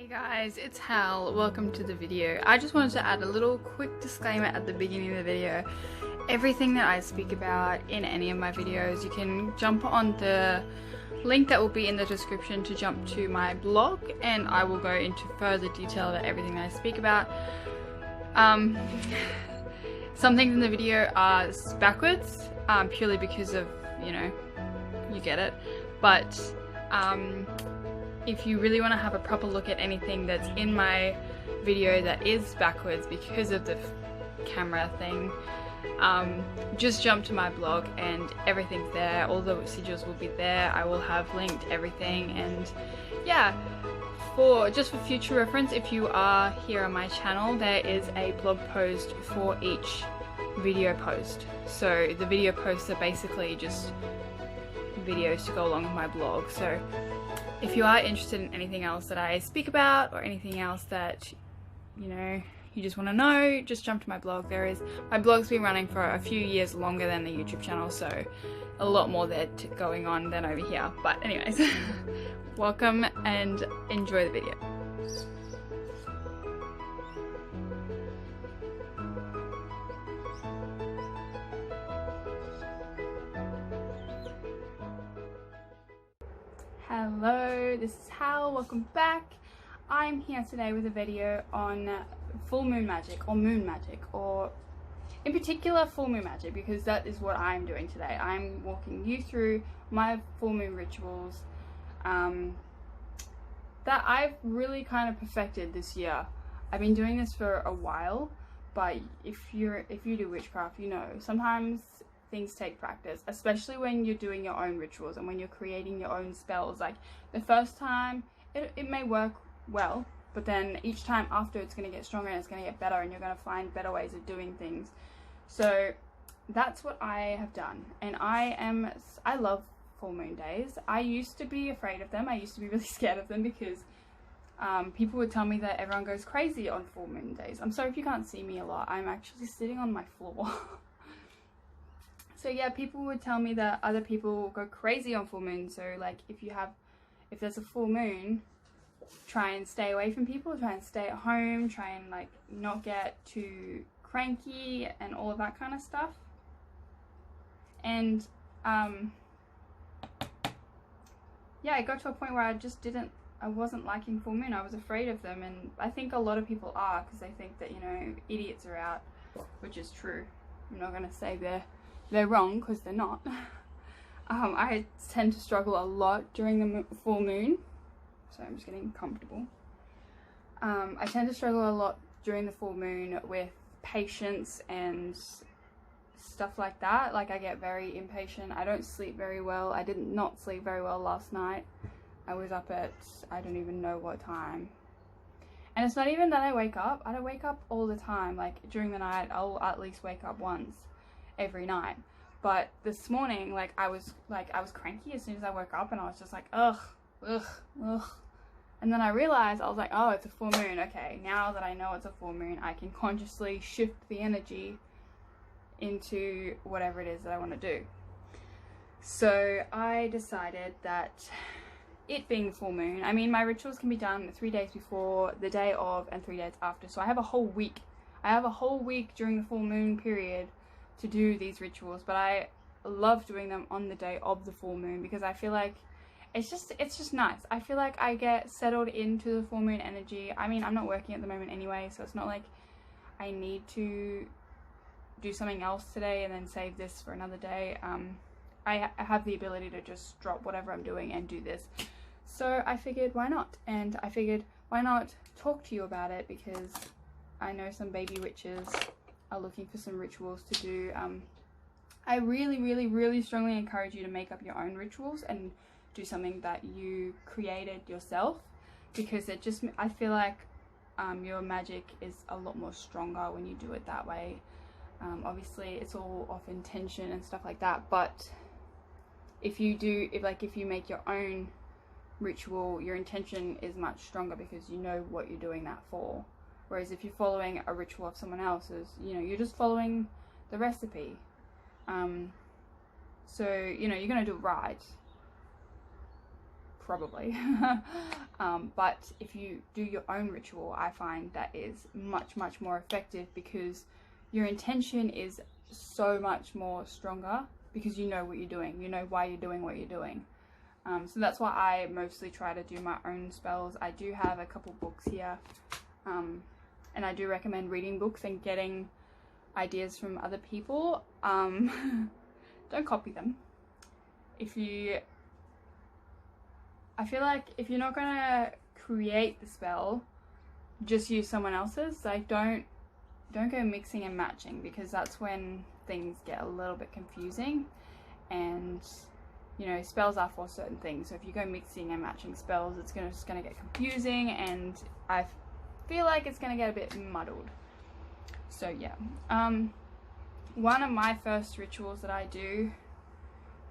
Hey guys, it's Hal. Welcome to the video. I just wanted to add a little quick disclaimer at the beginning of the video. Everything that I speak about in any of my videos, you can jump on the link that will be in the description to jump to my blog, and I will go into further detail about everything that I speak about. Some things in the video are backwards, purely because of, you get it, but if you really want to have a proper look at anything that's in my video that is backwards because of the camera thing, just jump to my blog and everything's there. All the sigils will be there. I will have linked everything, and yeah, just for future reference, if you are here on my channel, there is a blog post for each video post. So the video posts are basically just videos to go along with my blog. So if you are interested in anything else that I speak about, or anything else that you just want to know, just jump to my blog. My blog's been running for a few years longer than the YouTube channel, so a lot more there going on than over here. But anyways, welcome and enjoy the video. Hello, this is Hal, welcome back. I'm here today with a video on full moon magic, or moon magic, or in particular full moon magic, because that is what I'm doing today. I'm walking you through my full moon rituals that I've really kind of perfected this year. I've been doing this for a while, but if you do witchcraft, sometimes things take practice, especially when you're doing your own rituals and when you're creating your own spells. Like the first time it may work well, but then each time after it's going to get stronger and it's going to get better, and you're going to find better ways of doing things. So that's what I have done, and I love full moon days. I used to be afraid of them. I used to be really scared of them because people would tell me that everyone goes crazy on full moon days. I'm sorry if you can't see me a lot. I'm actually sitting on my floor. So yeah, people would tell me that other people go crazy on full moon. So like if there's a full moon, try and stay away from people, try and stay at home, try and like not get too cranky and all of that kind of stuff. And yeah, it got to a point where I wasn't liking full moon. I was afraid of them, and I think a lot of people are, because they think that idiots are out, which is true. I'm not gonna say they're wrong, because they're not. I tend to struggle a lot during the full moon. So I'm just getting comfortable. I tend to struggle a lot during the full moon with patience and stuff like that. Like I get very impatient. I don't sleep very well. I did not sleep very well last night. I was up at, I don't even know what time. And it's not even that I wake up. I don't wake up all the time. Like during the night, I'll at least wake up once every night. But this morning, I was cranky as soon as I woke up, and I was just like, ugh. And then I realized, I was like, oh, it's a full moon. Okay, now that I know it's a full moon, I can consciously shift the energy into whatever it is that I want to do. So I decided that it being full moon, I mean, my rituals can be done 3 days before, the day of, and 3 days after. So I have a whole week. I have a whole week during the full moon period to do these rituals, but I love doing them on the day of the full moon, because I feel like it's just nice. I feel like I get settled into the full moon energy. I mean, I'm not working at the moment anyway, so it's not like I need to do something else today and then save this for another day. I have the ability to just drop whatever I'm doing and do this. So I figured, why not? And I figured, why not talk to you about it, because I know some baby witches are looking for some rituals to do. I really strongly encourage you to make up your own rituals and do something that you created yourself, because I feel like your magic is a lot more stronger when you do it that way. Obviously it's all off intention and stuff like that, but if you make your own ritual, your intention is much stronger, because you know what you're doing that for. Whereas if you're following a ritual of someone else's, you're just following the recipe. So you're gonna do it right probably. But if you do your own ritual, I find that is much more effective, because your intention is so much more stronger, because you know what you're doing, you know why you're doing what you're doing. So that's why I mostly try to do my own spells. I do have a couple books here, and I do recommend reading books and getting ideas from other people. Don't copy them. I feel like if you're not gonna create the spell, just use someone else's. Like, don't go mixing and matching, because that's when things get a little bit confusing. And you know, spells are for certain things, so if you go mixing and matching spells, it's just gonna get confusing, and I feel like it's gonna get a bit muddled. So yeah, one of my first rituals that I do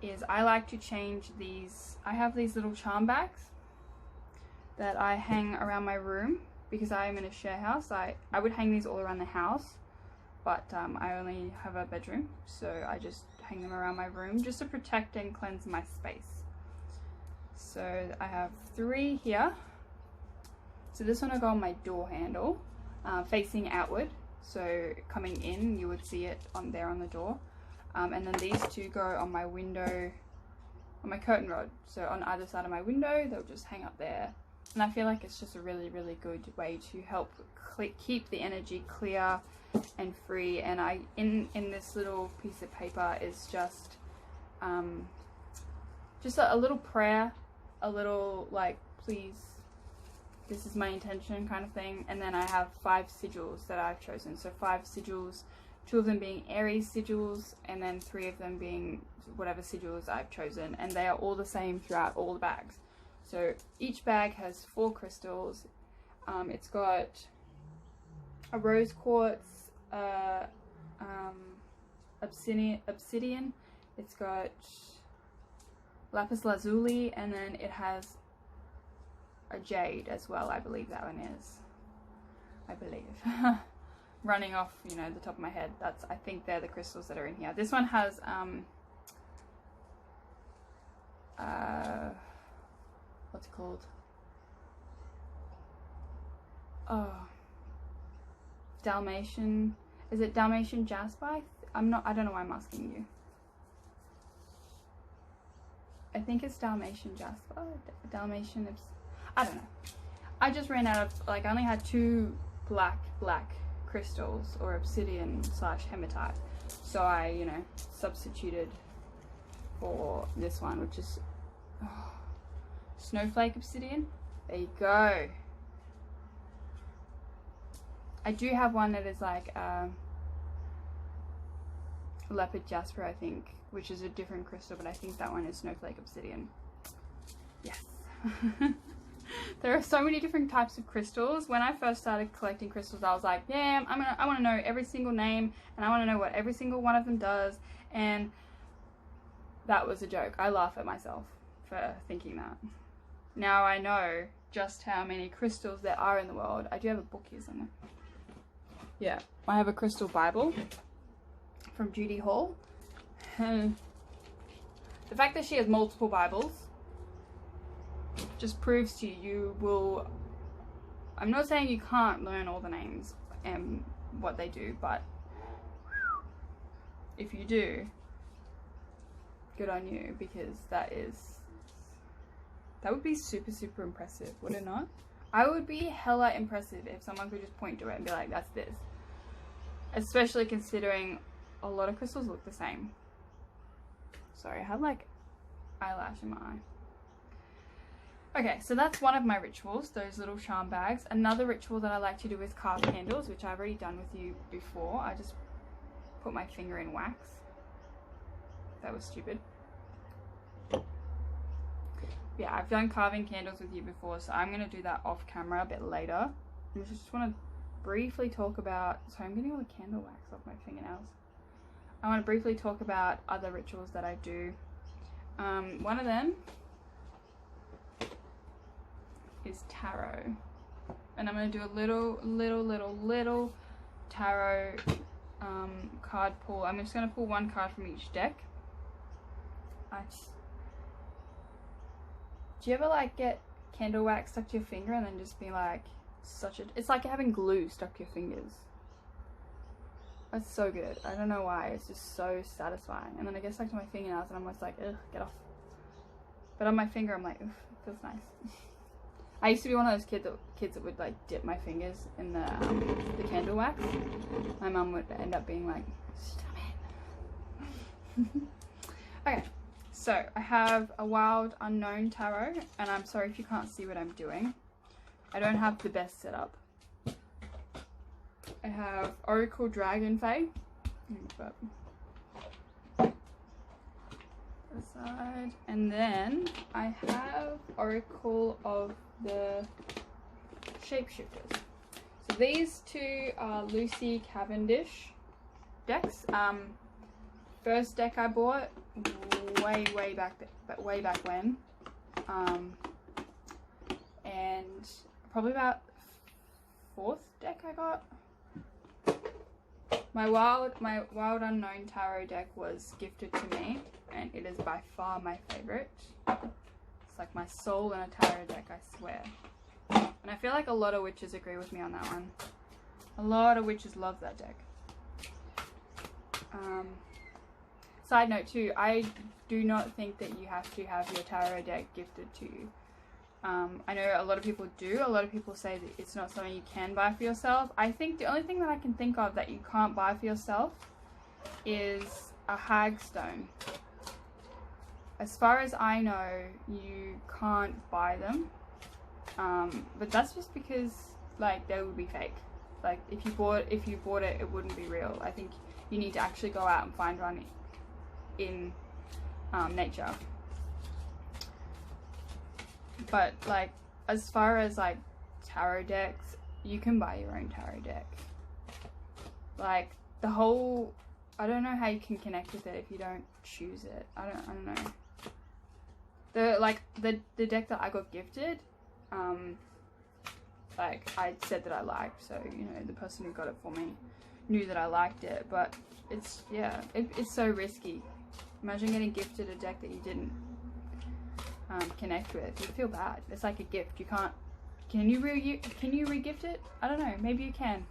is I like to change these. I have these little charm bags that I hang around my room, because I am in a share house. I would hang these all around the house, but I only have a bedroom, so I just hang them around my room just to protect and cleanse my space. So I have 3 here. So this one will go on my door handle, facing outward. So coming in, you would see it on there on the door. And then these 2 go on my window, on my curtain rod. So on either side of my window, they'll just hang up there. And I feel like it's just a really good way to help keep the energy clear and free. And in this little piece of paper is just a little prayer, a little like, please, this is my intention kind of thing. And then I have 5 sigils that I've chosen. So 5 sigils, 2 of them being Aries sigils, and then 3 of them being whatever sigils I've chosen, and they are all the same throughout all the bags. So each bag has 4 crystals. It's got a rose quartz, obsidian, it's got lapis lazuli, and then it has a jade as well. I believe that one is. I believe. Running off, you know, the top of my head. I think they're the crystals that are in here. This one has what's it called? Oh, Dalmatian. Is it Dalmatian jasper? I don't know why I'm asking you. I think it's Dalmatian jasper. Dalmatian, I don't know. I just ran out of, like, I only had 2 black crystals, or obsidian / hematite, so I, you know, substituted for this one, which is snowflake obsidian. There you go. I do have one that is like leopard jasper, I think, which is a different crystal, but I think that one is snowflake obsidian. Yes. There are so many different types of crystals. When I first started collecting crystals, I was like, yeah, I want to know every single name, and I want to know what every single one of them does. And that was a joke. I laugh at myself for thinking that. Now I know just how many crystals there are in the world. I do have a book here somewhere. Yeah, I have a crystal Bible from Judy Hall. The fact that she has multiple Bibles just proves to you will, I'm not saying you can't learn all the names and what they do, but if you do, good on you, because that would be super impressive, would it not? I would be hella impressive if someone could just point to it and be like, that's this. Especially considering a lot of crystals look the same. Sorry, I have like eyelash in my eye. Okay, so that's one of my rituals, those little charm bags. Another ritual that I like to do is carve candles, which I've already done with you before. I just put my finger in wax. That was stupid. Yeah, I've done carving candles with you before, so I'm going to do that off camera a bit later. I just want to briefly talk about, sorry, I'm getting all the candle wax off my fingernails. I want to briefly talk about other rituals that I do. One of them is tarot, and I'm going to do a little tarot card pull. I'm just going to pull one card from each deck. Do you ever like get candle wax stuck to your finger and then just be like it's like having glue stuck to your fingers. That's so good. I don't know why, it's just so satisfying. And then I get stuck to my fingernails and I'm almost like, ugh, get off. But on my finger I'm like, ugh, it feels nice. I used to be one of those kids that would like dip my fingers in the candle wax. My mum would end up being like, stop it. Okay, so I have a Wild Unknown tarot, and I'm sorry if you can't see what I'm doing. I don't have the best setup. I have Oracle Dragon Fae. Aside, and then I have Oracle of the Shapeshifters. So these two are Lucy Cavendish decks. First deck I bought way back when, and probably about fourth deck I got. My Wild Unknown tarot deck was gifted to me, and it is by far my favorite. It's like my soul in a tarot deck, I swear. And I feel like a lot of witches agree with me on that one. A lot of witches love that deck. Side note too, I do not think that you have to have your tarot deck gifted to you. I know a lot of people do. A lot of people say that it's not something you can buy for yourself. I think the only thing that I can think of that you can't buy for yourself is a hagstone. As far as I know, you can't buy them. But that's just because like they would be fake. Like if you bought it, it wouldn't be real. I think you need to actually go out and find one in nature. But like as far as like tarot decks, you can buy your own tarot deck. Like the whole, I don't know how you can connect with it if you don't choose it. I don't know. The deck that I got gifted, like I said that I liked, so you know the person who got it for me knew that I liked it. But it's, yeah, it's so risky. Imagine getting gifted a deck that you didn't connect with. You'd feel bad. It's like a gift. You can't. Can you re-gift it? I don't know. Maybe you can.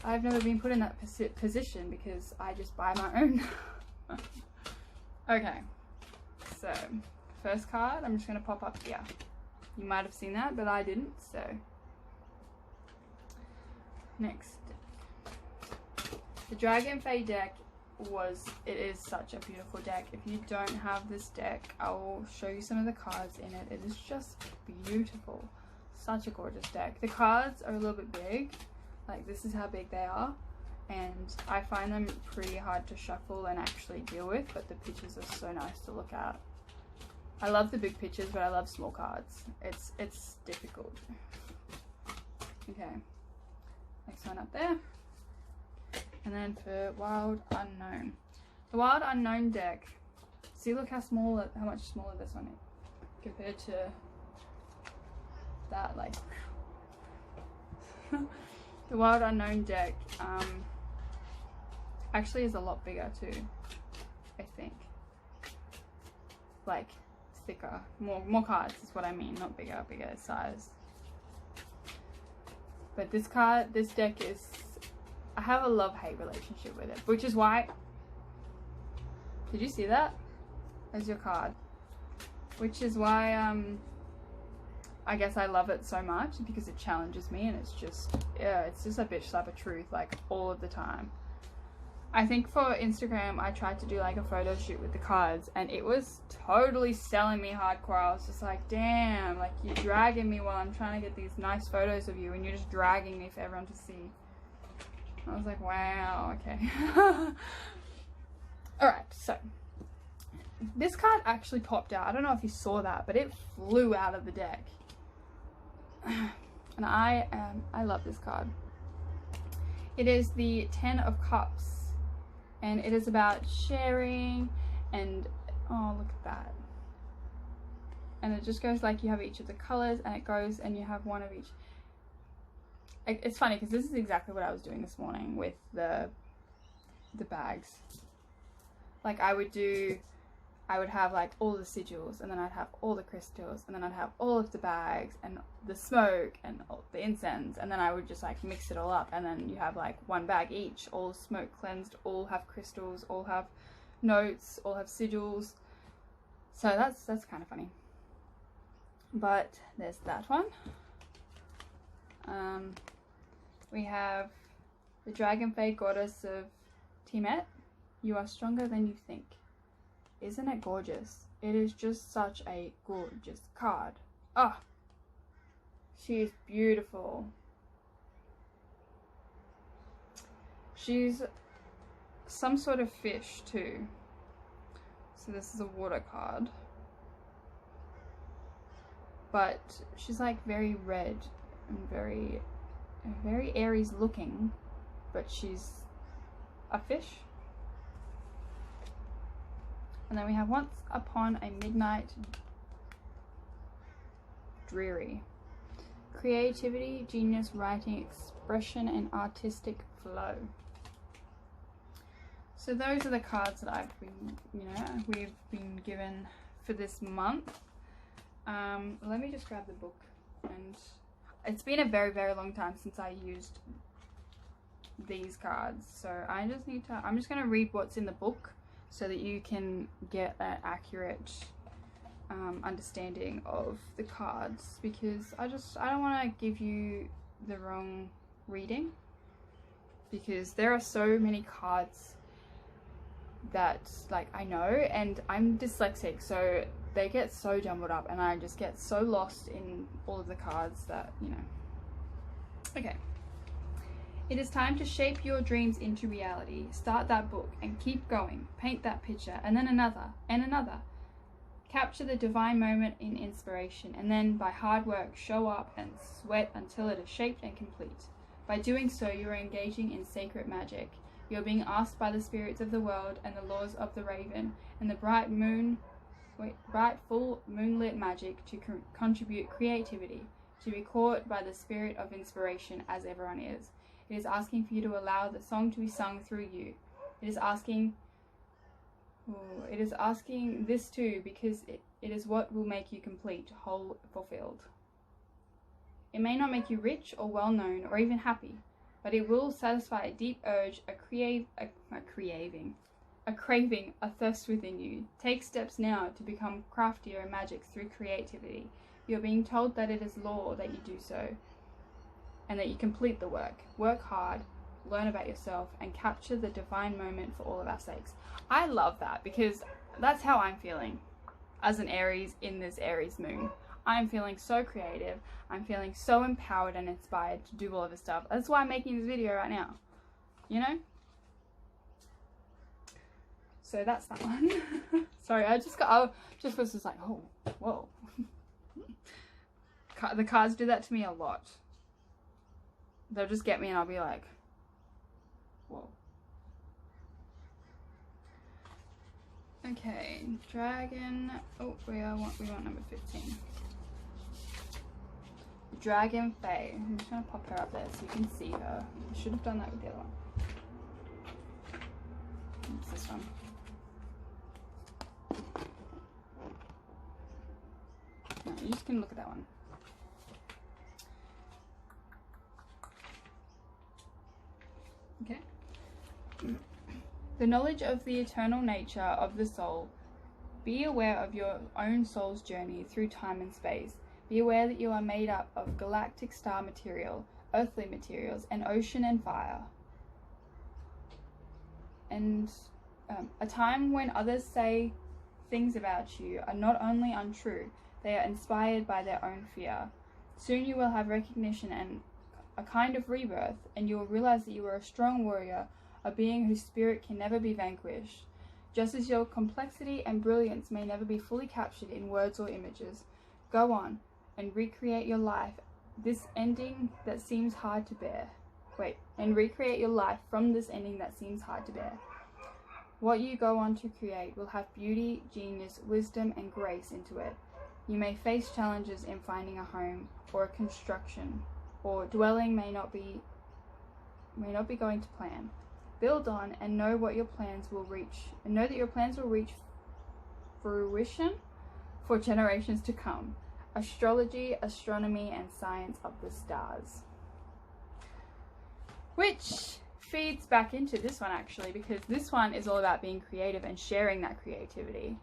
I've never been put in that position because I just buy my own. Okay. So, first card, I'm just going to pop up here. You might have seen that, but I didn't, so. Next. The Dragon Fae deck it is such a beautiful deck. If you don't have this deck, I will show you some of the cards in it. It is just beautiful. Such a gorgeous deck. The cards are a little bit big. Like, this is how big they are. And I find them pretty hard to shuffle and actually deal with, but the pictures are so nice to look at. I love the big pictures, but I love small cards. It's difficult. Okay. Next one up there. And then for Wild Unknown. The Wild Unknown deck. See, look how much smaller this one is compared to that, like. The Wild Unknown deck actually is a lot bigger too, I think. Like thicker, more cards is what I mean, not bigger size. But this deck is, I have a love-hate relationship with it, which is why, did you see that? There's your card. Which is why I guess I love it so much, because it challenges me, and it's just, yeah, it's just a bitch slap of truth, like, all of the time. I think for Instagram, I tried to do, like, a photo shoot with the cards, and it was totally selling me hardcore. I was just like, damn, like, you're dragging me while I'm trying to get these nice photos of you, and you're just dragging me for everyone to see. I was like, wow, okay. Alright, so this card actually popped out. I don't know if you saw that, but it flew out of the deck. And I love this card. It is the 10 of Cups, and it is about sharing, and oh, look at that. And it just goes like you have each of the colors, and it goes and you have one of each. It's funny because this is exactly what I was doing this morning with the bags. Like, I would do I would have like all the sigils, and then I'd have all the crystals, and then I'd have all of the bags and the smoke and all the incense, and then I would just like mix it all up, and then you have like one bag each, all smoke cleansed, all have crystals, all have notes, all have sigils. So that's kind of funny. But there's that one. We have the Dragon Fae Goddess of Tiamat. You are stronger than you think. Isn't it gorgeous? It is just such a gorgeous card. Ah, oh, she is beautiful. She's some sort of fish too. So this is a water card. But she's like very red and very Aries looking, but she's a fish. And then we have Once Upon a Midnight Dreary. Creativity, genius, writing, expression, and artistic flow. So those are the cards that I've been, we've been given for this month. Let me just grab the book, and it's been a very, very long time since I used these cards. So I'm just going to read what's in the book so that you can get an accurate understanding of the cards, because I don't want to give you the wrong reading, because there are so many cards that like I know, and I'm dyslexic, so they get so jumbled up and I just get so lost in all of the cards that, Okay. It is time to shape your dreams into reality. Start that book and keep going. Paint that picture, and then another and another. Capture the divine moment in inspiration, and then by hard work show up and sweat until it is shaped and complete. By doing so, you are engaging in sacred magic. You are being asked by the spirits of the world and the laws of the raven and the bright full moonlit magic to contribute creativity, to be caught by the spirit of inspiration as everyone is. It is asking for you to allow the song to be sung through you. It is asking this too, because it is what will make you complete, whole, fulfilled. It may not make you rich or well known or even happy, but it will satisfy a deep urge, a craving, a thirst within you. Take steps now to become craftier in magic through creativity. You are being told that it is law that you do so, and that you complete the work. Work hard, learn about yourself, and capture the divine moment for all of our sakes. I love that, because that's how I'm feeling as an Aries in this Aries moon. I'm feeling so creative. I'm feeling so empowered and inspired to do all of this stuff. That's why I'm making this video right now. So that's that one. Sorry, I just was just like, oh, whoa. The cards do that to me a lot. They'll just get me and I'll be like, whoa. Okay, dragon. Oh, we want number 15. Dragon Fae. I'm just gonna pop her up there so you can see her. I should have done that with the other one. It's this one. No, you just can look at that one. Okay. The knowledge of the eternal nature of the soul. Be aware of your own soul's journey through time and space. Be aware that you are made up of galactic star material, earthly materials, and ocean and fire. And a time when others say things about you are not only untrue, they are inspired by their own fear. Soon you will have recognition and a kind of rebirth, and you will realize that you are a strong warrior, a being whose spirit can never be vanquished. Just as your complexity and brilliance may never be fully captured in words or images, go on and recreate your life that seems hard to bear. And recreate your life from this ending that seems hard to bear. What you go on to create will have beauty, genius, wisdom, and grace into it. You may face challenges in finding a home or a construction, or dwelling may not be going to plan. Build on and know what your plans will reach, and know that your plans will reach fruition for generations to come. Astrology, astronomy, and science of the stars. Which feeds back into this one actually, because this one is all about being creative and sharing that creativity.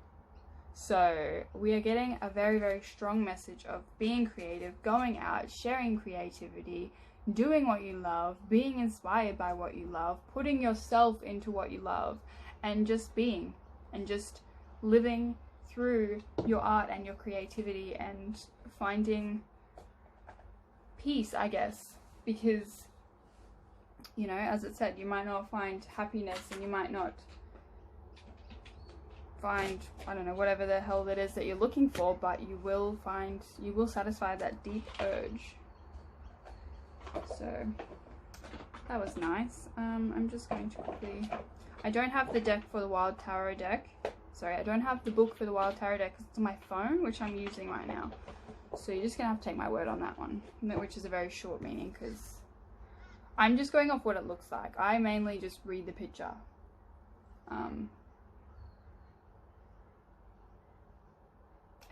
So we are getting a very, very strong message of being creative, going out, sharing creativity, doing what you love, being inspired by what you love, putting yourself into what you love, and just being, and just living through your art and your creativity and finding peace, I guess, because, you know, as it said, you might not find happiness and you might not find, I don't know, whatever the hell that is that you're looking for, but you will satisfy that deep urge. So that was nice. I'm just going to quickly, I don't have the deck for the Wild Tarot deck. Sorry, I don't have the book for the Wild Tarot deck because it's on my phone, which I'm using right now. So you're just going to have to take my word on that one, which is a very short meaning because I'm just going off what it looks like. I mainly just read the picture. And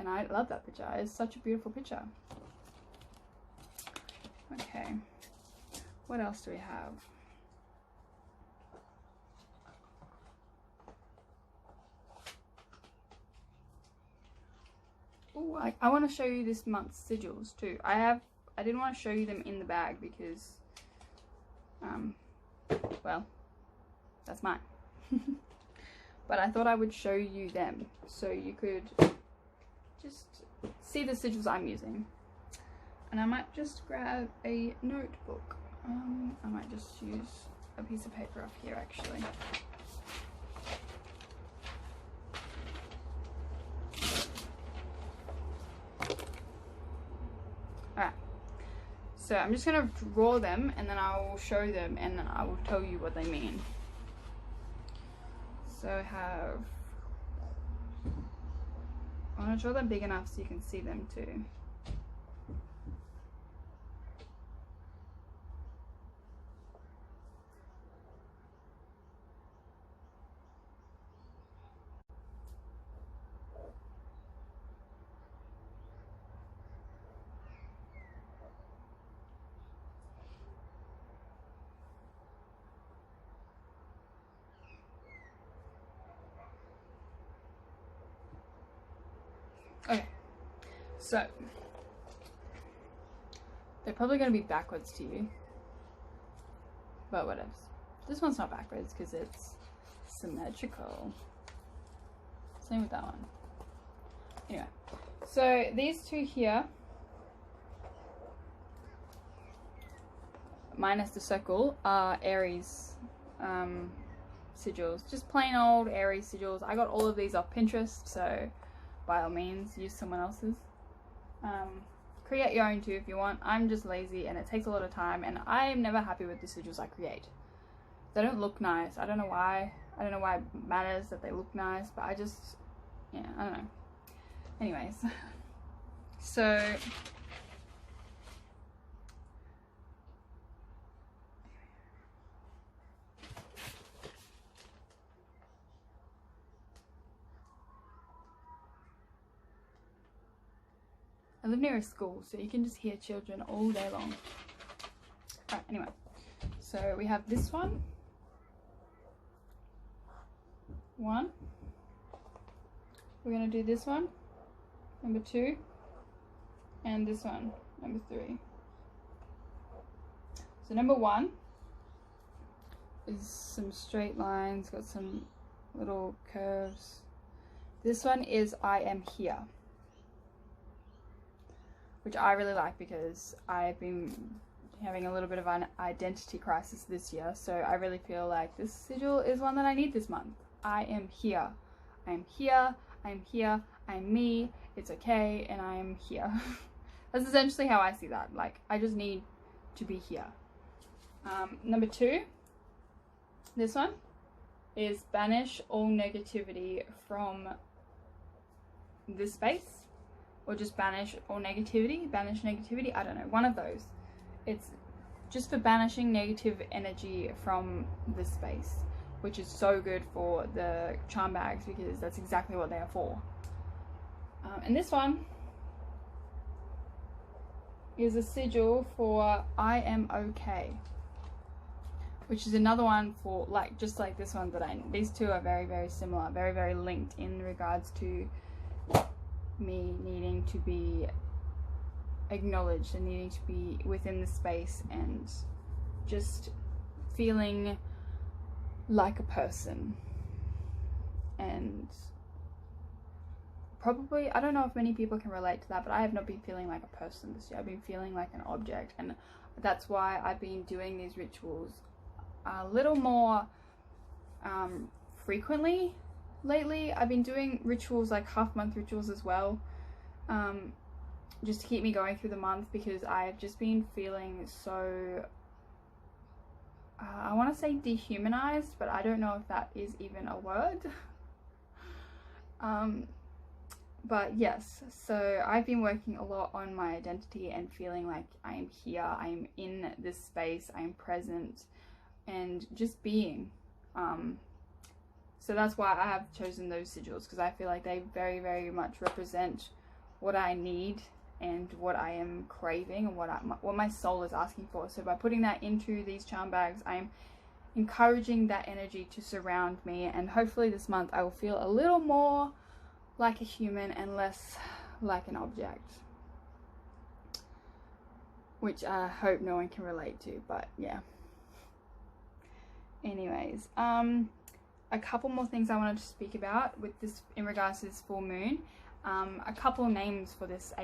I love that picture. It's such a beautiful picture. Okay. What else do we have? Oh, I want to show you this month's sigils too. I didn't want to show you them in the bag because, well, that's mine. But I thought I would show you them so you could just see the sigils I'm using. And I might just grab a notebook. I might just use a piece of paper off here actually. Alright, so I'm just going to draw them and then I will show them and then I will tell you what they mean. So I have, I want to draw them big enough so you can see them too. Okay, so they're probably going to be backwards to you, but whatever. This one's not backwards because it's symmetrical. Same with that one. Anyway, so these two here, minus the circle, are Aries sigils. Just plain old Aries sigils. I got all of these off Pinterest, so by all means use someone else's. Create your own too if you want. I'm just lazy and it takes a lot of time and I'm never happy with the sigils I create. They don't look nice. I don't know why. I don't know why it matters that they look nice, but I just, yeah, I don't know. Anyways, so I live near a school, so you can just hear children all day long. Alright, anyway. So we have this one. One. We're going to do this one. Number 2. And this one. Number 3. So number 1 is some straight lines, got some little curves. This one is I am here, which I really like because I've been having a little bit of an identity crisis this year, so I really feel like this sigil is one that I need this month. I am here. I am here. I am here. I am me. It's okay, and I am here. That's essentially how I see that. Like, I just need to be here. Number 2, this one, is banish all negativity from this space. Or just banish all negativity, I don't know, one of those. It's just for banishing negative energy from this space, which is so good for the charm bags because that's exactly what they are for. And this one is a sigil for I am okay, which is another one for like, just like this one that these two are very, very similar, very, very linked in regards to me needing to be acknowledged and needing to be within the space and just feeling like a person. And probably, I don't know if many people can relate to that, but I have not been feeling like a person this year. I've been feeling like an object, and that's why I've been doing these rituals a little more frequently lately. I've been doing rituals, like half-month rituals as well, just to keep me going through the month, because I've just been feeling so, I want to say dehumanized, but I don't know if that is even a word. But yes, so I've been working a lot on my identity and feeling like I am here, I am in this space, I am present, and just being. So that's why I have chosen those sigils, because I feel like they very, very much represent what I need and what I am craving and what my soul is asking for. So by putting that into these charm bags, I am encouraging that energy to surround me, and hopefully this month I will feel a little more like a human and less like an object, which I hope no one can relate to, but yeah. Anyways, a couple more things I wanted to speak about with this in regards to this full moon. A couple names for this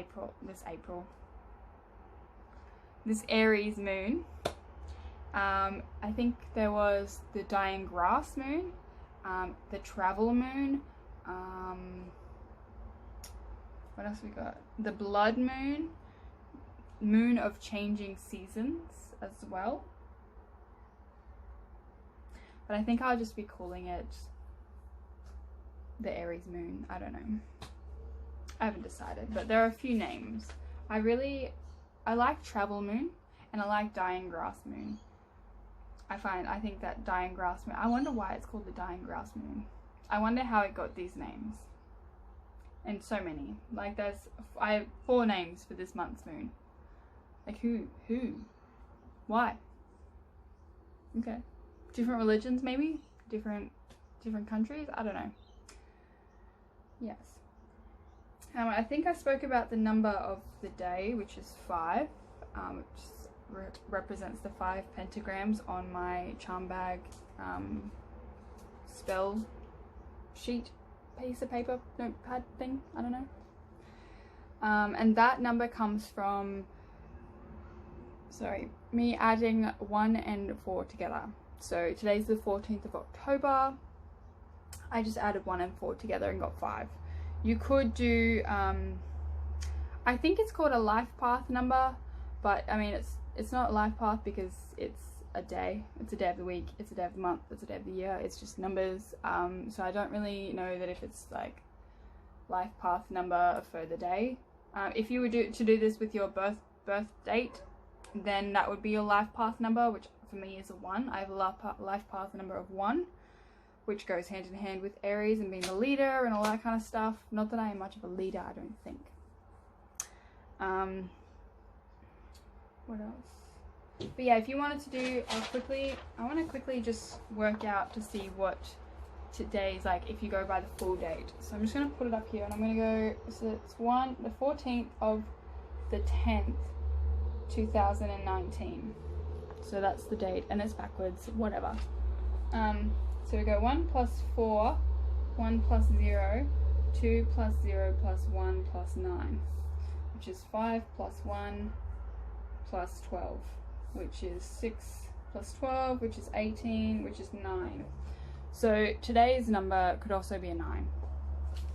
Aries moon. I think there was the dying grass moon, the travel moon, what else we got? The blood moon, moon of changing seasons as well. But I think I'll just be calling it the Aries moon. I don't know. I haven't decided, but there are a few names. I like travel moon, and I like dying grass moon. I think that dying grass moon, I wonder why it's called the dying grass moon. I wonder how it got these names. And so many. Like I have 4 names for this month's moon. Like who? Why? Okay. Different religions maybe? Different countries? I don't know. Yes. I think I spoke about the number of the day, which is 5, which represents the 5 pentagrams on my charm bag spell sheet, piece of paper, notepad thing, I don't know. And that number comes from, me adding 1 and 4 together. So today's the 14th of October. I just added 1 and 4 together and got 5. You could do, I think it's called a life path number, but I mean it's not a life path because it's a day. It's a day of the week, it's a day of the month, it's a day of the year. It's just numbers. So I don't really know that if it's like life path number for the day. If you were to do this with your birth date, then that would be your life path number, which for me is a 1. I have a life path number of 1, which goes hand in hand with Aries and being a leader and all that kind of stuff. Not that I am much of a leader, I don't think. What else? But yeah, if you wanted to do, I want to quickly just work out to see what today's like if you go by the full date. So I'm just going to put it up here, and I'm going to go, so it's the 14th of the 10th, 2019. So that's the date, and it's backwards, whatever. So we go 1 plus 4, 1 plus 0, 2 plus 0 plus 1 plus 9, which is 5 plus 1 plus 12, which is 6 plus 12, which is 18, which is 9. So today's number could also be a 9,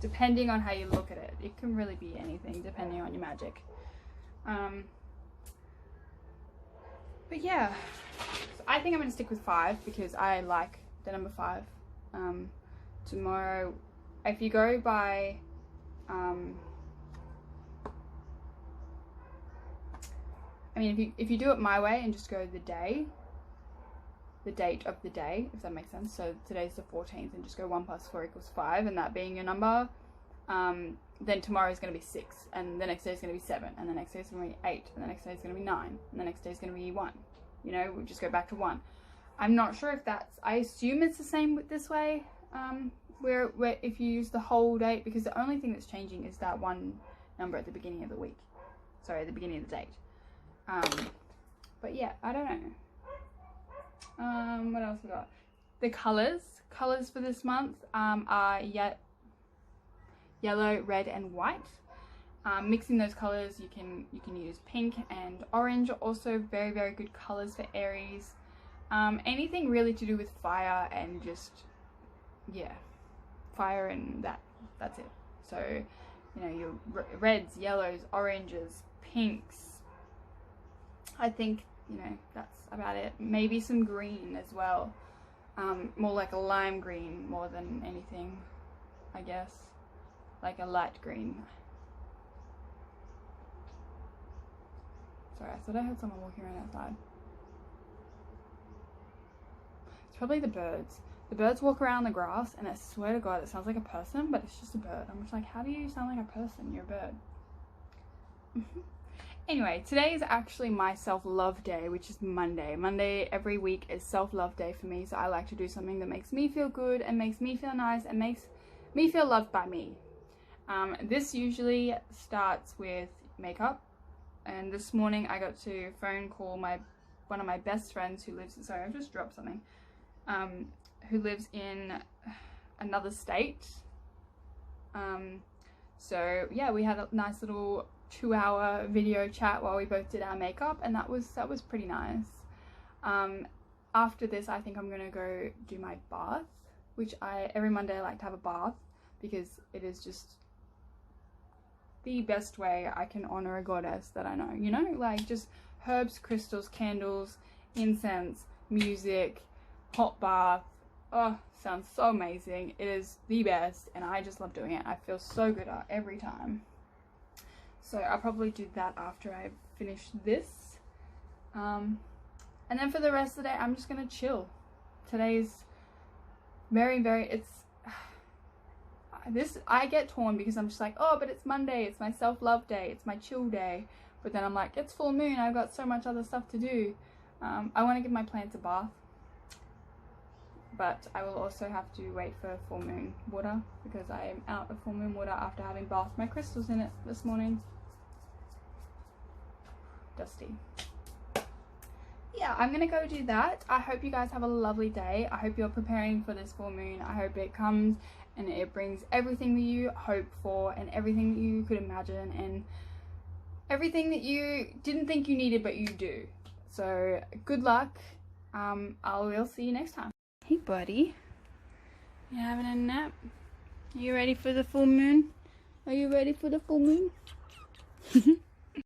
depending on how you look at it. It can really be anything, depending on your magic. But yeah, so I think I'm going to stick with 5 because I like the number 5. Tomorrow, if you go by, I mean, if you do it my way and just go the date of the day, if that makes sense. So today's the 14th, and just go 1 plus 4 equals 5, and that being your number, then tomorrow is going to be 6, and the next day is going to be 7, and the next day is going to be 8, and the next day is going to be 9, and the next day is going to be 1. You know, we just go back to 1. I'm not sure if that's, I assume it's the same with this way, where if you use the whole date, because the only thing that's changing is that one number at the beginning of the week. Sorry, at the beginning of the date. But yeah, I don't know. What else we got? The colours for this month are yellow, red and white. Mixing those colours, you can use pink and orange. Also very, very good colours for Aries. Anything really to do with fire and just, yeah, fire and that's it. So, you know, your reds, yellows, oranges, pinks. I think, you know, that's about it. Maybe some green as well. More like a lime green more than anything, I guess. Like a light green. Sorry, I thought I heard someone walking around outside. It's probably the birds. The birds walk around the grass, and I swear to God, it sounds like a person, but it's just a bird. I'm just like, how do you sound like a person? You're a bird. Anyway, today is actually my self-love day, which is Monday. Monday every week is self-love day for me, so I like to do something that makes me feel good and makes me feel nice and makes me feel loved by me. This usually starts with makeup, and this morning I got to phone call one of my best friends who lives, sorry, I've just dropped something, who lives in another state. So yeah, we had a nice little 2-hour video chat while we both did our makeup, and that was pretty nice. After this, I think I'm gonna go do my bath, which every Monday I like to have a bath, because it is just the best way I can honor a goddess that I know, you know, like just herbs, crystals, candles, incense, music, hot bath. Oh, sounds so amazing. It is the best, and I just love doing it. I feel so good every time. So I'll probably do that after I finish this. And then for the rest of the day, I'm just gonna chill. Today's I get torn because I'm just like, oh, but it's Monday, it's my self-love day, it's my chill day. But then I'm like, it's full moon, I've got so much other stuff to do. I want to give my plants a bath, but I will also have to wait for full moon water, because I am out of full moon water after having bathed my crystals in it this morning. Dusty. Yeah, I'm gonna go do that. I hope you guys have a lovely day. I hope you're preparing for this full moon. I hope it comes and it brings everything that you hope for, and everything that you could imagine, and everything that you didn't think you needed but you do. So good luck. I will see you next time. Hey buddy, you having a nap? Are you ready for the full moon? Are you ready for the full moon?